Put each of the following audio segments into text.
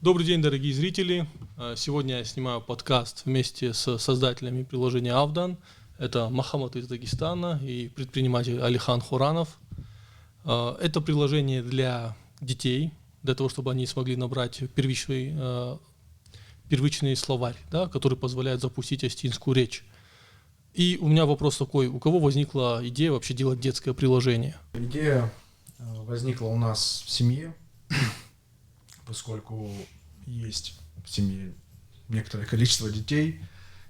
Добрый день, дорогие зрители. Сегодня я снимаю подкаст вместе с создателями приложения Авдан. Это Мохаммад из Дагестана и предприниматель Алихан Хуранов. Это приложение для детей, для того, чтобы они смогли набрать первичный словарь, да, который позволяет запустить астинскую речь. И у меня вопрос такой: у кого возникла идея вообще делать детское приложение? Идея возникла у нас в семье, поскольку есть в семье некоторое количество детей,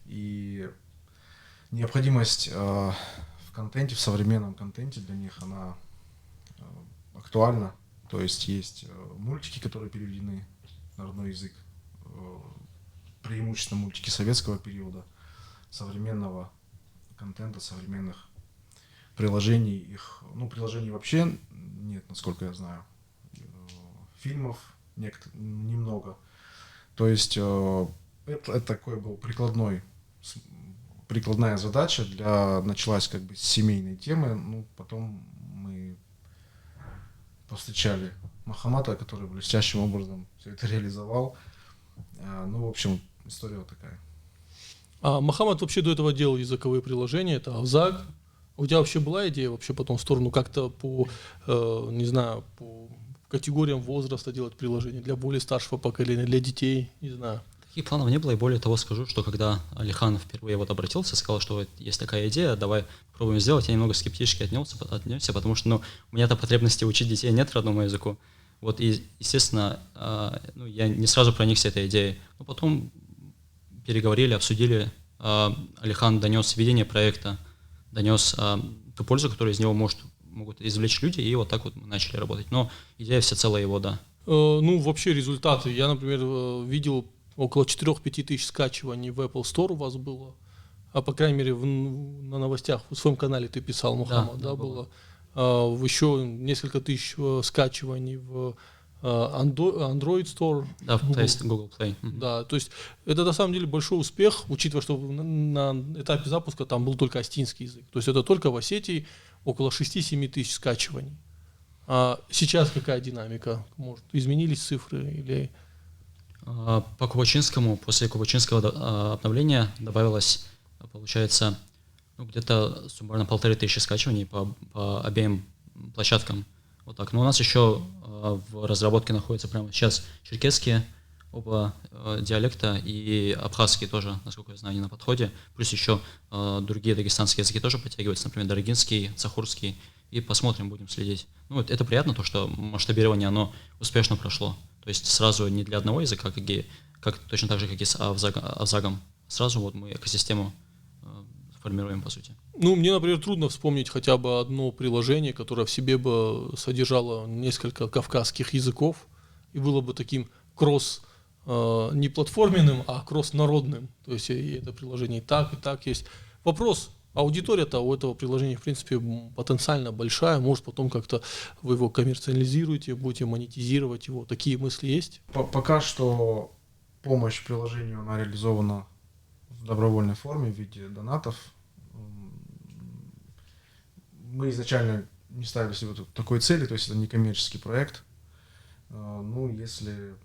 и необходимость в контенте, в современном контенте для них, она актуальна. То есть мультики, которые переведены на родной язык, преимущественно мультики советского периода, современного контента, современных приложений. Приложений вообще нет, насколько я знаю. Фильмов немного. То есть это такой был прикладная задача началась как бы с семейной темы. Потом мы повстречали Мохаммада, который блестящим образом все это реализовал. В общем, история вот такая. А Мохаммад вообще до этого делал языковые приложения, это Авзаг. У тебя вообще была идея вообще потом в сторону как-то по категориям возраста делать приложение для более старшего поколения, для детей, не знаю? Таких планов не было, и более того скажу, что когда Алихан впервые обратился, сказал, что есть такая идея, давай попробуем сделать, я немного скептически отнесся, потому что у меня-то потребности учить детей нет родному языку. И, естественно, я не сразу проникся этой идеей. Но потом переговорили, обсудили, Алихан донес видение проекта, донес ту пользу, которую из него могут извлечь люди, и вот так вот мы начали работать. Но идея всецело его, да. Вообще результаты. Я, например, видел около 4-5 тысяч скачиваний в Apple Store у вас было. А по крайней мере на новостях в своем канале ты писал, Мохаммад, да, было. Еще несколько тысяч скачиваний в Android Store. Да, то есть Google Play. Да, то есть это на самом деле большой успех, учитывая, что на этапе запуска там был только астинский язык. То есть это только в Осетии около 6-7 тысяч скачиваний. А сейчас какая динамика? Может, изменились цифры или... По кубачинскому, после кубачинского обновления добавилось, получается, где-то суммарно 1500 скачиваний по обеим площадкам. Вот так. Но у нас еще в разработке находятся прямо сейчас черкесские оба диалекта и абхазские тоже, насколько я знаю, они на подходе. Плюс еще другие дагестанские языки тоже подтягиваются, например, даргинский, цахурский. И посмотрим, будем следить. Это приятно, то, что масштабирование, оно успешно прошло. То есть сразу не для одного языка, как точно так же, как и с Авзагом. Сразу мы экосистему формируем, по сути. Мне, например, трудно вспомнить хотя бы одно приложение, которое в себе бы содержало несколько кавказских языков и было бы таким не платформенным, а кросс-народным. То есть и это приложение и так есть. Вопрос: аудитория-то у этого приложения, в принципе, потенциально большая. Может, потом как-то вы его коммерциализируете, будете монетизировать его. Такие мысли есть? Пока что помощь приложению, она реализована в добровольной форме в виде донатов. Мы изначально не ставили себе такой цели, то есть это не коммерческий проект. Если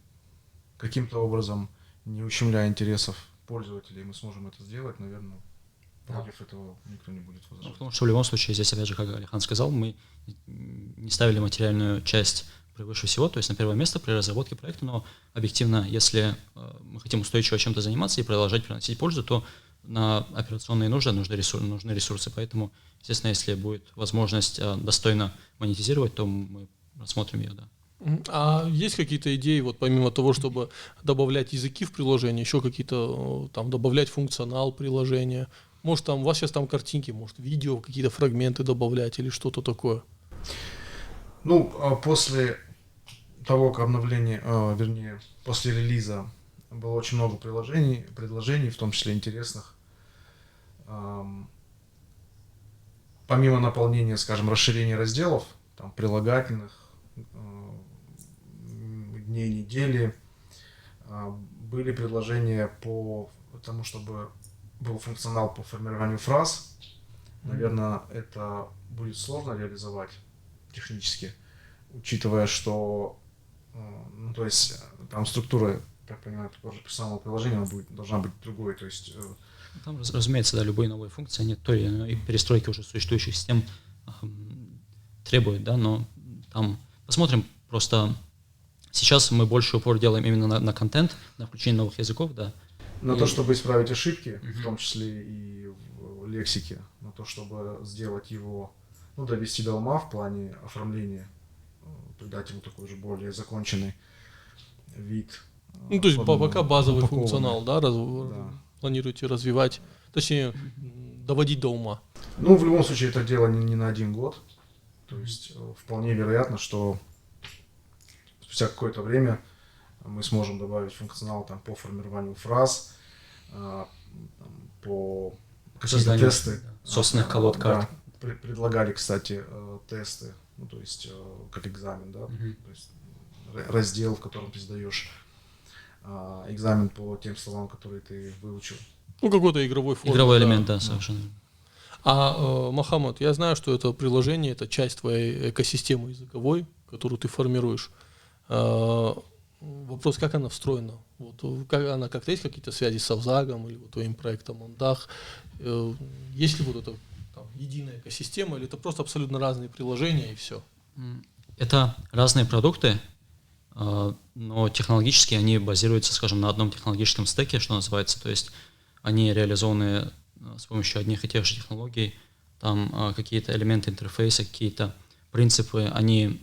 каким-то образом, не ущемляя интересов пользователей, мы сможем это сделать, наверное, против этого никто не будет возражать. Потому что в любом случае здесь, опять же, как Алихан сказал, мы не ставили материальную часть превыше всего, то есть на первое место при разработке проекта, но объективно, если мы хотим устойчиво чем-то заниматься и продолжать приносить пользу, то на операционные нужды нужны ресурсы, поэтому, естественно, если будет возможность достойно монетизировать, то мы рассмотрим ее, да. А есть какие-то идеи, помимо того, чтобы добавлять языки в приложение, еще какие-то добавлять функционал приложения? Может, у вас сейчас картинки, может, видео, какие-то фрагменты добавлять или что-то такое? После того, как после релиза было очень много предложений, в том числе интересных. Помимо наполнения, скажем, расширения разделов, прилагательных, дней недели, были предложения по тому, чтобы был функционал по формированию фраз. Наверное, это будет сложно реализовать технически, учитывая, что Ну, то есть там структура, как понимаю, персонального приложения она должна быть другой. То есть, Там, разумеется, да, любые новые функции, они той или иной перестройки уже существующих систем требуют, да, но там посмотрим, просто сейчас мы больше упор делаем именно на контент, на включение новых языков, да. на то, чтобы исправить ошибки, в том числе и в лексике, на то, чтобы сделать его, ну, довести до ума в плане оформления, придать ему такой же более законченный вид. Ну, то есть особенно пока базовый упакованный. функционал, да, Да. планируете развивать, точнее, доводить до ума. Ну, в любом случае, это дело не на 1 год. То есть вполне вероятно, что спустя какое-то время мы сможем добавить функционал там, по формированию фраз, там, по какие-то Созданию, тесты. собственных колод карт. Да, предлагали, кстати, тесты, ну, то есть как экзамен, да, то есть раздел, в котором ты сдаешь экзамен по тем словам, которые ты выучил. Ну, какой-то игровой формат. Игровой да. элемент, да, совершенно. Мохаммад, я знаю, что это приложение, это часть твоей экосистемы языковой, которую ты формируешь. Вопрос, как она встроена? Вот, как она как-то есть какие-то связи с Авзагом или вот твоим проектом Мондах? Есть ли вот эта там, единая экосистема, или это просто абсолютно разные приложения и все? Это разные продукты, но технологически они базируются, скажем, на одном технологическом стеке, что называется, то есть они реализованы с помощью одних и тех же технологий, там какие-то элементы интерфейса, какие-то принципы, они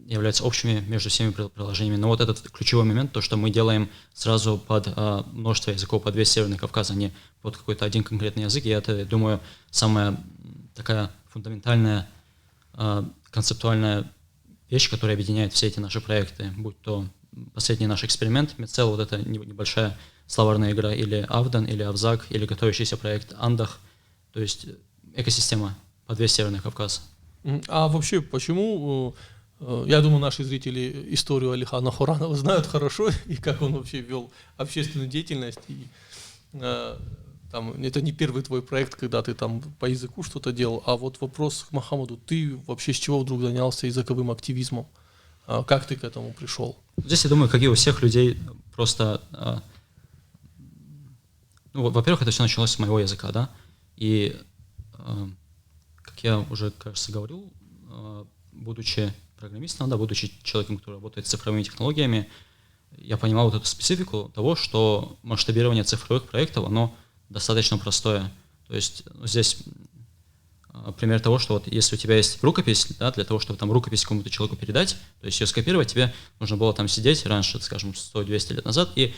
являются общими между всеми приложениями. Но вот этот ключевой момент, то, что мы делаем сразу под множество языков, под весь Северный Кавказ, а не под какой-то один конкретный язык, и это, я думаю, самая такая фундаментальная концептуальная вещь, которая объединяет все эти наши проекты, будь то последний наш эксперимент, Мецел, вот эта небольшая словарная игра, или Авдан, или Авзаг, или готовящийся проект Андах, то есть экосистема под весь Северный Кавказ. А вообще, почему, я думаю, наши зрители историю Алихана Хуранова знают хорошо, и как он вообще вел общественную деятельность, и там, это не первый твой проект, когда ты там по языку что-то делал, а вот вопрос к Мохаммаду, ты вообще с чего вдруг занялся языковым активизмом? Как ты к этому пришел? Здесь, я думаю, как и у всех людей, просто, ну, во-первых, это все началось с моего языка, да, и, как я уже, кажется, говорил, будучи программистом, да, будучи человеком, который работает с цифровыми технологиями, я понимал вот эту специфику того, что масштабирование цифровых проектов, оно достаточно простое. То есть здесь пример того, что вот если у тебя есть рукопись, да, для того, чтобы там рукопись кому-то человеку передать, то есть ее скопировать, тебе нужно было там сидеть раньше, скажем, 100-200 лет назад, и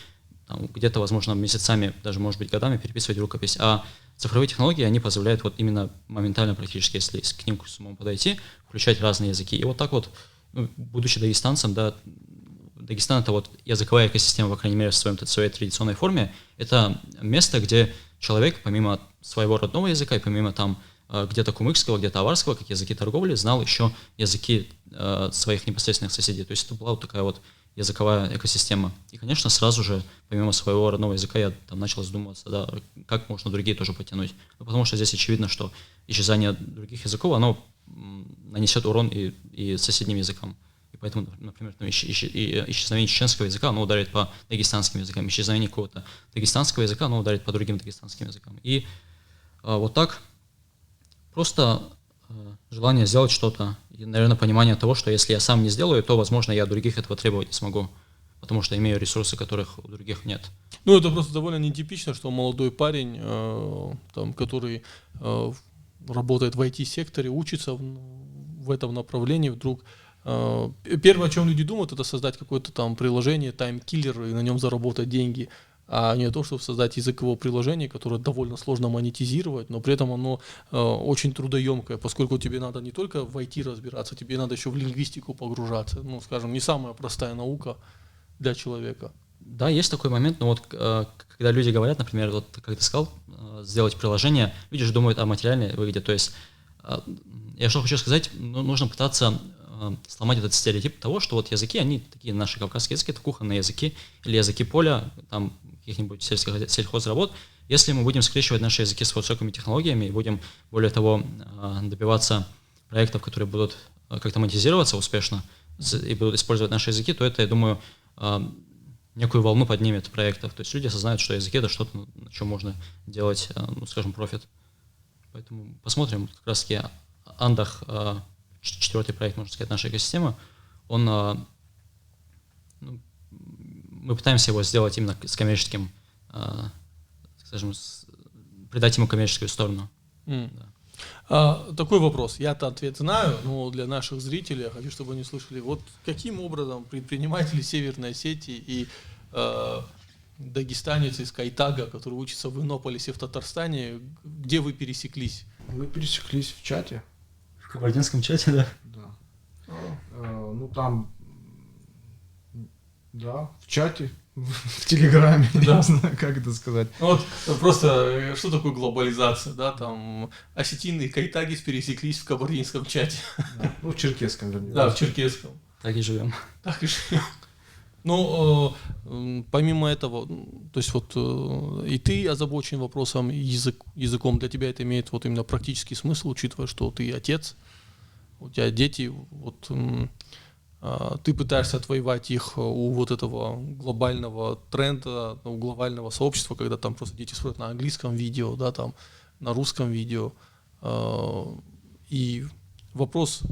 там, где-то, возможно, месяцами, даже, может быть, годами переписывать рукопись. А цифровые технологии, они позволяют вот именно моментально практически, если к ним с умом подойти, включать разные языки. И вот так вот, ну, будучи дагестанцем, да, Дагестан — это вот языковая экосистема, по крайней мере, в своей традиционной форме. Это место, где человек, помимо своего родного языка и помимо там где-то кумыкского, где-то аварского, как языки торговли, знал еще языки своих непосредственных соседей. То есть это была вот такая вот языковая экосистема. И, конечно, сразу же, помимо своего родного языка, я там начал задумываться, да, как можно другие тоже потянуть. Ну, потому что здесь очевидно, что исчезание других языков, оно нанесет урон и соседним языкам. И поэтому, например, исчезновение чеченского языка, оно ударит по дагестанским языкам, исчезновение какого-то дагестанского языка, оно ударит по другим дагестанским языкам. И вот так просто желание сделать что-то, и, наверное, понимание того, что если я сам не сделаю, то, возможно, я от других этого требовать не смогу, потому что имею ресурсы, которых у других нет. Ну, это просто довольно нетипично, что молодой парень, там, который работает в IT-секторе, учится в этом направлении, вдруг первое, о чем люди думают, это создать какое-то там приложение, таймкиллер, и на нем заработать деньги, а не то, чтобы создать языковое приложение, которое довольно сложно монетизировать, но при этом оно очень трудоемкое, поскольку тебе надо не только в IT разбираться, тебе надо еще в лингвистику погружаться, ну, скажем, не самая простая наука для человека. Да, есть такой момент, но вот когда люди говорят, например, вот как ты сказал, сделать приложение, люди же думают о материальной выгоде, то есть я что хочу сказать, нужно пытаться сломать этот стереотип того, что вот языки, они такие, наши кавказские языки, это кухонные языки или языки поля, там каких-нибудь сельхозработ. Если мы будем скрещивать наши языки с высокими технологиями и будем, более того, добиваться проектов, которые будут как-то монетизироваться успешно, и будут использовать наши языки, то это, я думаю, некую волну поднимет проектов. То есть люди осознают, что языки — это что-то, на чем можно делать, ну, скажем, профит. Поэтому посмотрим. Как раз-таки Андах, 4-й проект, можно сказать, нашей экосистемы, он, ну, мы пытаемся его сделать именно с коммерческим, скажем, придать ему коммерческую сторону. Да. Такой вопрос. Я-то ответ знаю, но для наших зрителей я хочу, чтобы они слышали. Вот каким образом предприниматели Северной Осетии и дагестанец из Кайтага, который учится в Иннополисе в Татарстане, где вы пересеклись? Мы пересеклись в чате. В кабардинском чате, да? Да. Ну там, да, в чате, в Телеграме, Да. не знаю, как это сказать. Ну вот просто, что такое глобализация, да, там осетины и кайтагис пересеклись в кабардинском чате. Да. Ну, в черкесском, вернее. Да, в черкесском. Так и живем. Так и живем. Ну, помимо этого, то есть вот и ты озабочен вопросом языком, для тебя это имеет вот именно практический смысл, учитывая, что ты отец, у тебя дети, вот ты пытаешься отвоевать их у вот этого глобального тренда, у глобального сообщества, когда там просто дети смотрят на английском видео, да, там на русском видео. И вопрос,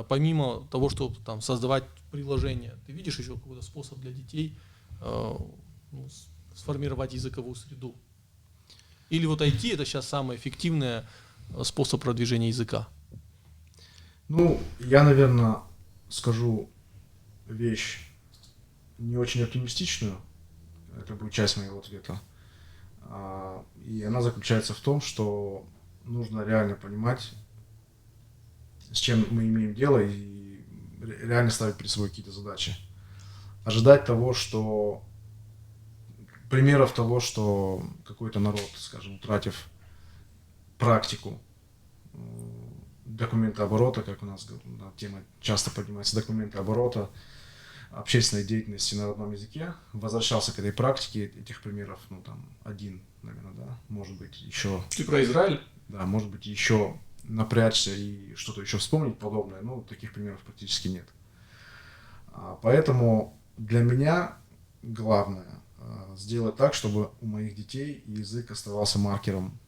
помимо того, чтобы там создавать приложение, ты видишь еще какой-то способ для детей ну, сформировать языковую среду? Или вот IT это сейчас самый эффективный способ продвижения языка? Ну, я, наверное, скажу вещь не очень оптимистичную, это будет часть моего ответа, и она заключается в том, что нужно реально понимать, с чем мы имеем дело, и реально ставить перед собой какие-то задачи. Ожидать того, что примеров того, что какой-то народ, скажем, утратив практику документооборота, как у нас тема часто поднимается, документооборота, общественной деятельности на родном языке, возвращался к этой практике, этих примеров, ну там, один, наверное, да, может быть, еще... Ты про Израиль? Да, может быть, еще напрячься и что-то еще вспомнить подобное, но таких примеров практически нет. Поэтому для меня главное сделать так, чтобы у моих детей язык оставался маркером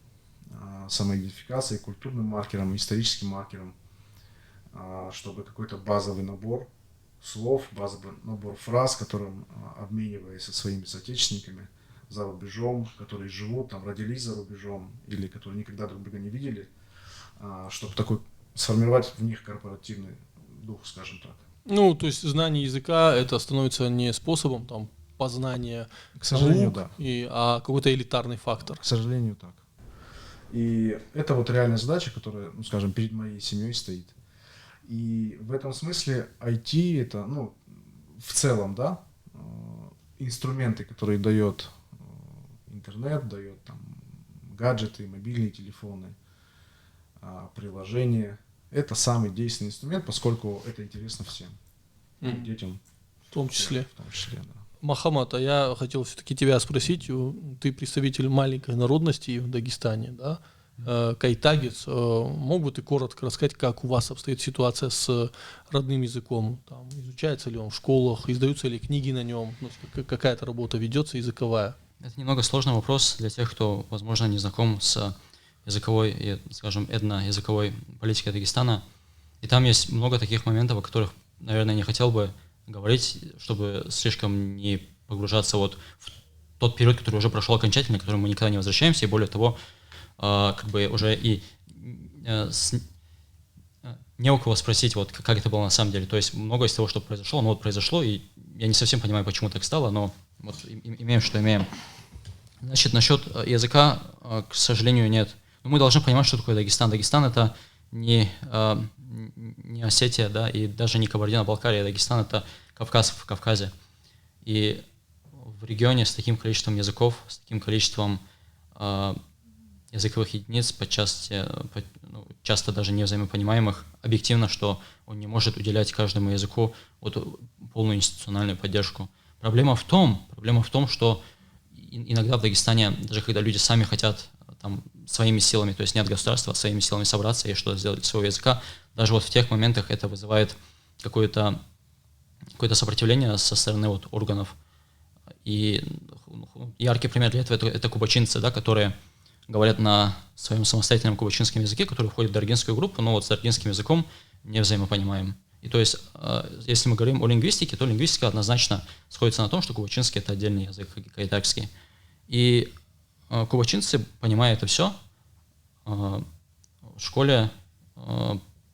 самоидентификации, культурным маркером, историческим маркером, чтобы какой-то базовый набор слов, базовый набор фраз, которым обмениваясь со своими соотечественниками за рубежом, которые живут, там, родились за рубежом или которые никогда друг друга не видели, чтобы такой сформировать в них корпоративный дух, скажем так. Ну, то есть знание языка это становится не способом там познания, К сожалению, наук, да. а какой-то элитарный фактор. К сожалению, так. И это вот реальная задача, которая, ну, скажем, перед моей семьей стоит. И в этом смысле IT это, ну, в целом, да, инструменты, которые дает интернет, дает там гаджеты, мобильные телефоны, приложения. Это самый действенный инструмент, поскольку это интересно всем. Детям. В том числе. В том числе, да. Махамад, а я хотел все-таки тебя спросить, ты представитель маленькой народности в Дагестане, да? Кайтагец, мог бы ты коротко рассказать, как у вас обстоит ситуация с родным языком? Там, изучается ли он в школах, издаются ли книги на нем, ну, какая-то работа ведется языковая? Это немного сложный вопрос для тех, кто, возможно, не знаком с языковой и, скажем, этно-языковой политикой Дагестана. И там есть много таких моментов, о которых, наверное, не хотел бы говорить, чтобы слишком не погружаться вот в тот период, который уже прошел окончательно, к которому мы никогда не возвращаемся, и более того, как бы уже и не у кого спросить, вот как это было на самом деле. То есть многое из того, что произошло, оно вот произошло, и я не совсем понимаю, почему так стало, но вот имеем, что имеем. Значит, насчет языка, к сожалению, нет. Но мы должны понимать, что такое Дагестан. Дагестан — это не Осетия, да, и даже не Кабардино-Балкария. Дагестан — это Кавказ в Кавказе. И в регионе с таким количеством языков, с таким количеством языковых единиц, часто даже не взаимопонимаемых, объективно, что он не может уделять каждому языку вот полную институциональную поддержку. Проблема в том, что иногда в Дагестане, даже когда люди сами хотят там, своими силами, то есть не от государства, а своими силами собраться и что-то сделать для своего языка, даже вот в тех моментах это вызывает какое-то какое-то сопротивление со стороны вот органов. И яркий пример для этого это кубочинцы, да, которые говорят на своем самостоятельном кубочинском языке, который входит в даргинскую группу, но вот с даргинским языком не взаимопонимаем. И то есть, если мы говорим о лингвистике, то лингвистика однозначно сходится на том, что кубочинский — это отдельный язык, как и кайтакский. И кубочинцы, понимая это все, в школе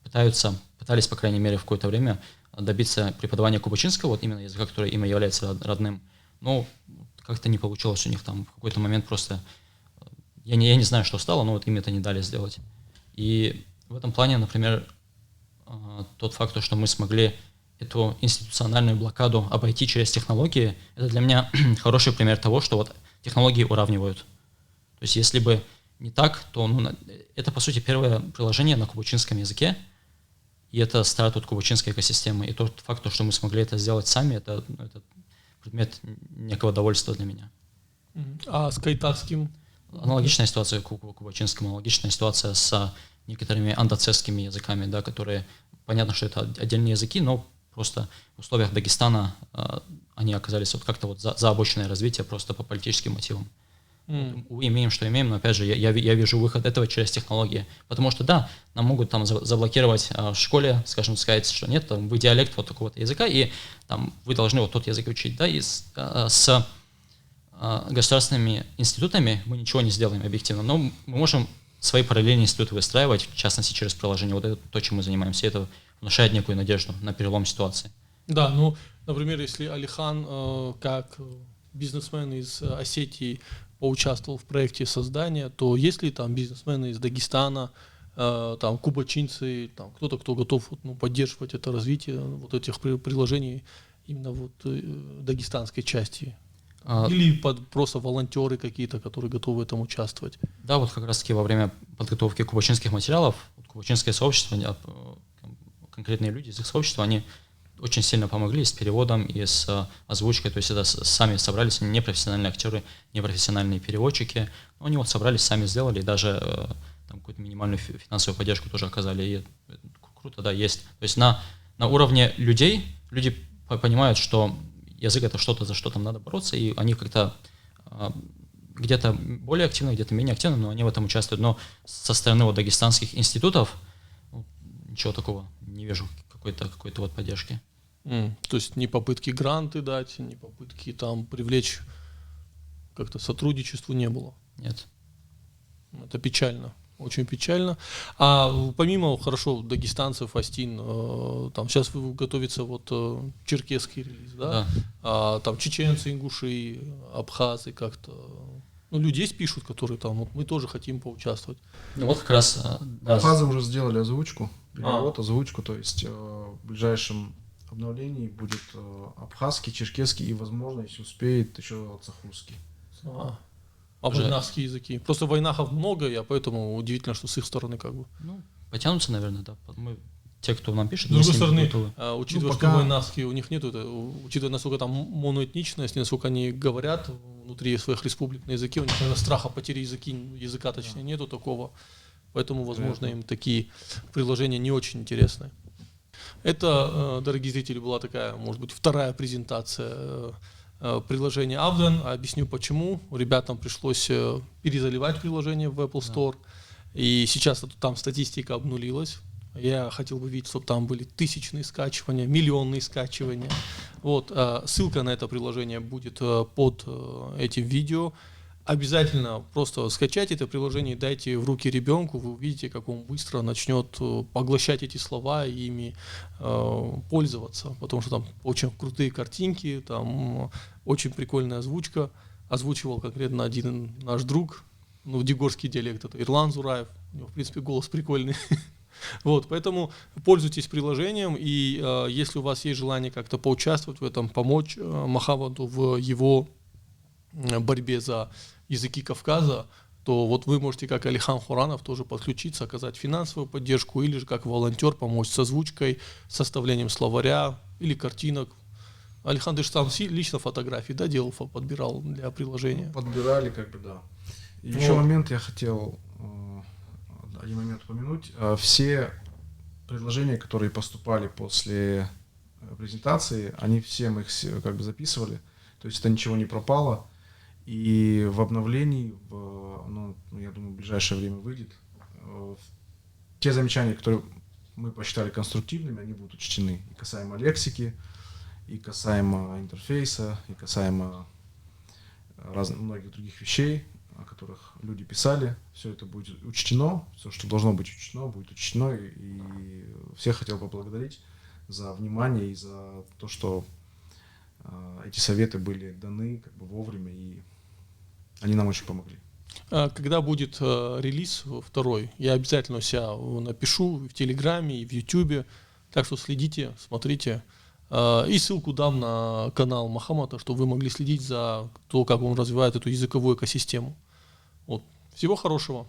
пытались, по крайней мере, в какое-то время добиться преподавания кубочинского, вот именно языка, который им является родным. Но как-то не получилось у них там в какой-то момент просто... Я не знаю, что стало, но вот им это не дали сделать. И в этом плане, например, тот факт, что мы смогли эту институциональную блокаду обойти через технологии, это для меня хороший пример того, что вот технологии уравнивают. То есть если бы не так, то это, по сути, первое приложение на кубочинском языке, и это старт от кубочинской экосистемы. И тот факт, что мы смогли это сделать сами, это предмет некого довольства для меня. А с кайтакским? Аналогичная ситуация к кубочинскому, аналогичная ситуация с некоторыми андоцесскими языками, да, которые, понятно, что это отдельные языки, но просто в условиях Дагестана они оказались вот как-то вот за обочиной развития просто по политическим мотивам. Имеем, что имеем, но опять же, я вижу выход этого через технологии. Потому что, да, нам могут там заблокировать в школе, скажем, сказать, что нет, там, вы диалект вот такого-то языка, и там вы должны вот тот язык учить, да, и с государственными институтами мы ничего не сделаем объективно, но мы можем свои параллельные институты выстраивать, в частности, через приложение. Вот это то, чем мы занимаемся, и это внушает некую надежду на перелом ситуации. Да, ну, например, если Алихан как бизнесмен из Осетии поучаствовал в проекте создания, то есть ли там бизнесмены из Дагестана, там кубочинцы, там кто-то, кто готов поддерживать это развитие вот этих приложений именно вот дагестанской части? Или просто волонтеры какие-то, которые готовы в этом участвовать? Да, вот как раз-таки во время подготовки кубочинских материалов, кубочинское сообщество, конкретные люди из их сообщества, они очень сильно помогли с переводом и с озвучкой, то есть это сами собрались, не профессиональные актеры, не профессиональные переводчики, но они вот собрались, сами сделали, и даже там какую-то минимальную финансовую поддержку тоже оказали, и круто, да, есть. То есть на уровне людей люди понимают, что язык — это что-то, за что там надо бороться, и они как-то где-то более активно, где-то менее активно, но они в этом участвуют. Но со стороны вот дагестанских институтов ничего такого не вижу, какой-то вот поддержки. То есть ни попытки гранты дать, ни попытки там привлечь как-то сотрудничеству не было? Нет. Это печально. Очень печально. А помимо, хорошо, дагестанцев, Астин, там сейчас готовится вот черкесский релиз, да? Да. А там чеченцы, ингуши, абхазы как-то, людей пишут, которые там, вот мы тоже хотим поучаствовать. Ну вот как раз... Да. Абхазы уже сделали озвучку, перевод, озвучку, то есть в ближайшем обновлении будет абхазский, черкесский и, возможно, если успеет, еще цахурский. А войнахские языки? Просто войнахов много, и поэтому удивительно, что с их стороны как бы. Потянутся, наверное, да. Мы, те, кто нам пишет, с другой стороны, учитывая, пока... что войнахские у них нету, учитывая, насколько там моноэтничность, насколько они говорят внутри своих республик на языке, у них, наверное, страха потери языка точнее нету такого. Поэтому, возможно, им такие приложения не очень интересны. Это, дорогие зрители, была такая, может быть, вторая презентация приложения Avdan. Объясню почему. Ребятам пришлось перезаливать приложение в Apple Store. И сейчас там статистика обнулилась. Я хотел бы видеть, чтобы там были тысячные скачивания, миллионные скачивания. Вот, ссылка на это приложение будет под этим видео. Обязательно просто скачайте это приложение и дайте в руки ребенку, вы увидите, как он быстро начнет поглощать эти слова и ими пользоваться, потому что там очень крутые картинки, там очень прикольная озвучка. Озвучивал конкретно один наш друг, дигорский диалект, это Ирлан Зураев, у него, в принципе, голос прикольный. Вот, поэтому пользуйтесь приложением, и если у вас есть желание как-то поучаствовать в этом, помочь Махамаду в его борьбе за языки Кавказа, то вот вы можете, как Алихан Хуранов, тоже подключиться, оказать финансовую поддержку, или же как волонтер помочь с озвучкой, составлением словаря или картинок. Алихан, ты же сам лично фотографии, да, делал, подбирал для приложения? Подбирали, да. И еще момент я хотел один момент упомянуть. Все предложения, которые поступали после презентации, они все мы их как бы записывали, то есть это ничего не пропало. И в обновлении, я думаю, в ближайшее время выйдет, те замечания, которые мы посчитали конструктивными, они будут учтены и касаемо лексики, и касаемо интерфейса, и касаемо многих других вещей, о которых люди писали. Все это будет учтено, все, что должно быть учтено, будет учтено. И всех хотел поблагодарить за внимание и за то, что эти советы были даны как бы вовремя, и они нам очень помогли. Когда будет релиз второй, я обязательно у себя напишу в Телеграме и в Ютубе, так что следите, смотрите. И ссылку дам на канал Мохаммада, чтобы вы могли следить за то, как он развивает эту языковую экосистему. Вот. Всего хорошего.